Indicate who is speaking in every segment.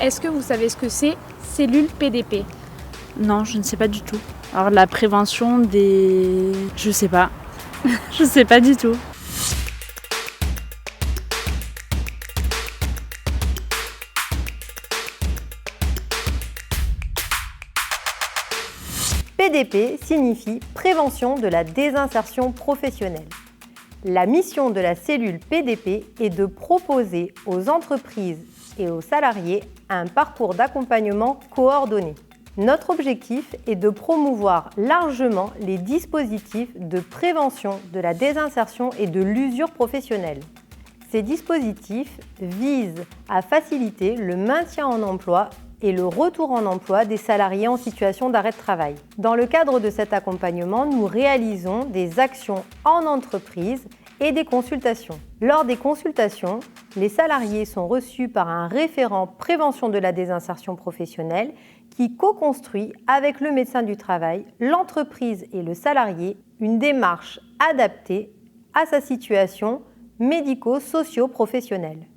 Speaker 1: Est-ce que vous savez ce que c'est, cellule PDP?
Speaker 2: Non, je ne sais pas du tout. Alors la prévention des... Je sais pas. Je sais pas du tout.
Speaker 3: PDP signifie prévention de la désinsertion professionnelle. La mission de la cellule PDP est de proposer aux entreprises et aux salariés un parcours d'accompagnement coordonné. Notre objectif est de promouvoir largement les dispositifs de prévention de la désinsertion et de l'usure professionnelle. Ces dispositifs visent à faciliter le maintien en emploi et le retour en emploi des salariés en situation d'arrêt de travail. Dans le cadre de cet accompagnement, nous réalisons des actions en entreprise et des consultations. Lors des consultations, les salariés sont reçus par un référent prévention de la désinsertion professionnelle qui co-construit avec le médecin du travail, l'entreprise et le salarié une démarche adaptée à sa situation médico-socio-professionnelle.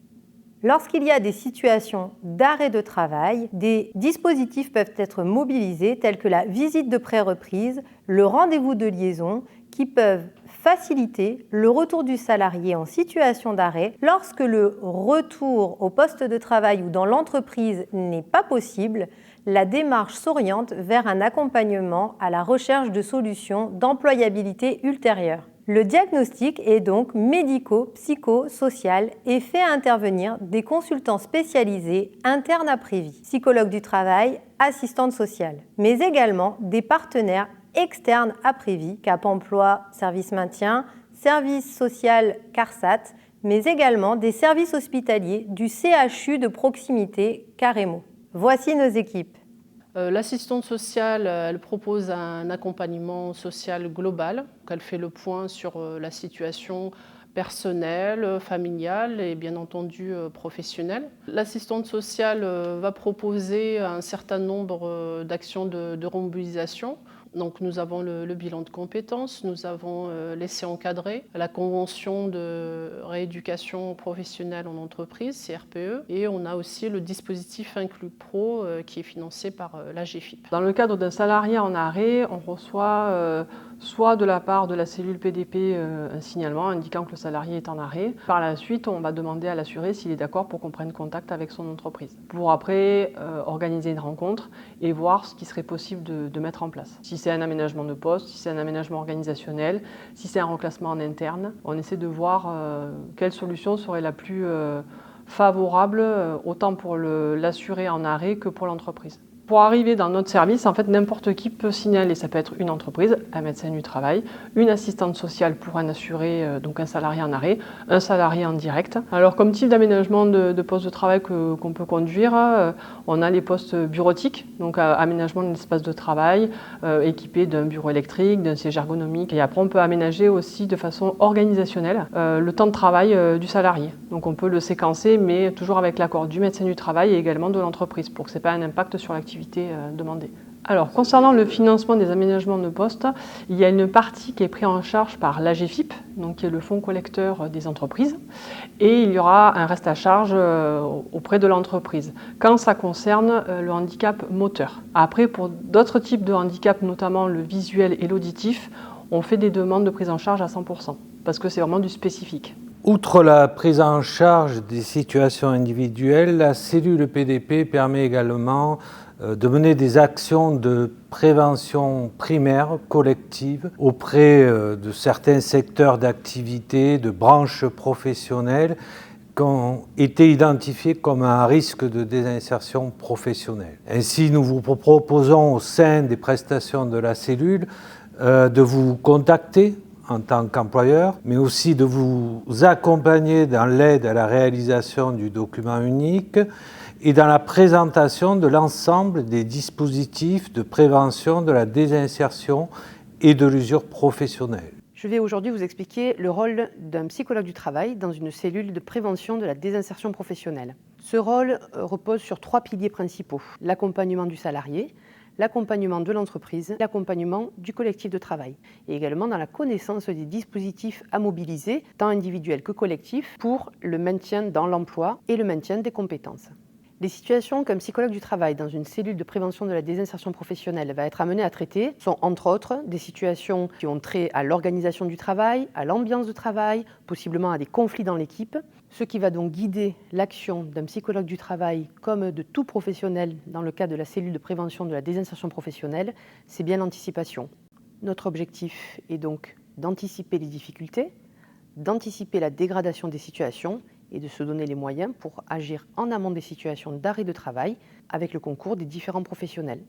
Speaker 3: Lorsqu'il y a des situations d'arrêt de travail, des dispositifs peuvent être mobilisés tels que la visite de pré-reprise, le rendez-vous de liaison qui peuvent faciliter le retour du salarié en situation d'arrêt lorsque le retour au poste de travail ou dans l'entreprise n'est pas possible. La démarche s'oriente vers un accompagnement à la recherche de solutions d'employabilité ultérieure. Le diagnostic est donc médico-psycho-social et fait intervenir des consultants spécialisés internes à Prévy, psychologues du travail, assistantes sociales, mais également des partenaires externes à Prévy, Cap Emploi, Service Maintien, Service Social CARSAT, mais également des services hospitaliers du CHU de proximité Caremo. Voici nos équipes.
Speaker 4: L'assistante sociale, elle propose un accompagnement social global. Elle fait le point sur la situation personnelle, familiale et bien entendu professionnelle. L'assistante sociale va proposer un certain nombre d'actions de remobilisation. Donc nous avons le bilan de compétences, nous avons l'essai encadré, la convention de rééducation professionnelle en entreprise, CRPE, et on a aussi le dispositif Inclus Pro qui est financé par l'AGFIP. Dans le cadre d'un salarié en arrêt, on reçoit soit de la part de la cellule PDP un signalement indiquant que le salarié est en arrêt. Par la suite, on va demander à l'assuré s'il est d'accord pour qu'on prenne contact avec son entreprise. Pour après organiser une rencontre et voir ce qui serait possible de mettre en place. Si c'est un aménagement de poste, si c'est un aménagement organisationnel, si c'est un reclassement en interne, on essaie de voir quelle solution serait la plus favorable autant pour l'assuré en arrêt que pour l'entreprise. Pour arriver dans notre service, en fait, n'importe qui peut signaler. Ça peut être une entreprise, un médecin du travail, une assistante sociale pour un assuré, donc un salarié en arrêt, un salarié en direct. Alors, comme type d'aménagement de poste de travail qu'on peut conduire, on a les postes bureautiques, donc aménagement d'un espace de travail équipé d'un bureau électrique, d'un siège ergonomique. Et après, on peut aménager aussi de façon organisationnelle le temps de travail du salarié. Donc, on peut le séquencer, mais toujours avec l'accord du médecin du travail et également de l'entreprise pour que ce n'ait pas un impact sur l'activité demandée. Alors, concernant le financement des aménagements de poste, il y a une partie qui est prise en charge par l'AGFIP, donc qui est le fonds collecteur des entreprises, et il y aura un reste à charge auprès de l'entreprise, quand ça concerne le handicap moteur. Après, pour d'autres types de handicap, notamment le visuel et l'auditif, on fait des demandes de prise en charge à 100%, parce que c'est vraiment du spécifique.
Speaker 5: Outre la prise en charge des situations individuelles, la cellule PDP permet également de mener des actions de prévention primaire collective auprès de certains secteurs d'activité, de branches professionnelles qui ont été identifiés comme un risque de désinsertion professionnelle. Ainsi, nous vous proposons au sein des prestations de la cellule de vous contacter en tant qu'employeur, mais aussi de vous accompagner dans l'aide à la réalisation du document unique et dans la présentation de l'ensemble des dispositifs de prévention de la désinsertion et de l'usure professionnelle.
Speaker 6: Je vais aujourd'hui vous expliquer le rôle d'un psychologue du travail dans une cellule de prévention de la désinsertion professionnelle. Ce rôle repose sur 3 piliers principaux: l'accompagnement du salarié, l'accompagnement de l'entreprise, l'accompagnement du collectif de travail, et également dans la connaissance des dispositifs à mobiliser, tant individuels que collectifs, pour le maintien dans l'emploi et le maintien des compétences. Les situations qu'un psychologue du travail dans une cellule de prévention de la désinsertion professionnelle va être amené à traiter sont entre autres des situations qui ont trait à l'organisation du travail, à l'ambiance de travail, possiblement à des conflits dans l'équipe. Ce qui va donc guider l'action d'un psychologue du travail comme de tout professionnel dans le cadre de la cellule de prévention de la désinsertion professionnelle, c'est bien l'anticipation. Notre objectif est donc d'anticiper les difficultés, d'anticiper la dégradation des situations et de se donner les moyens pour agir en amont des situations d'arrêt de travail avec le concours des différents professionnels.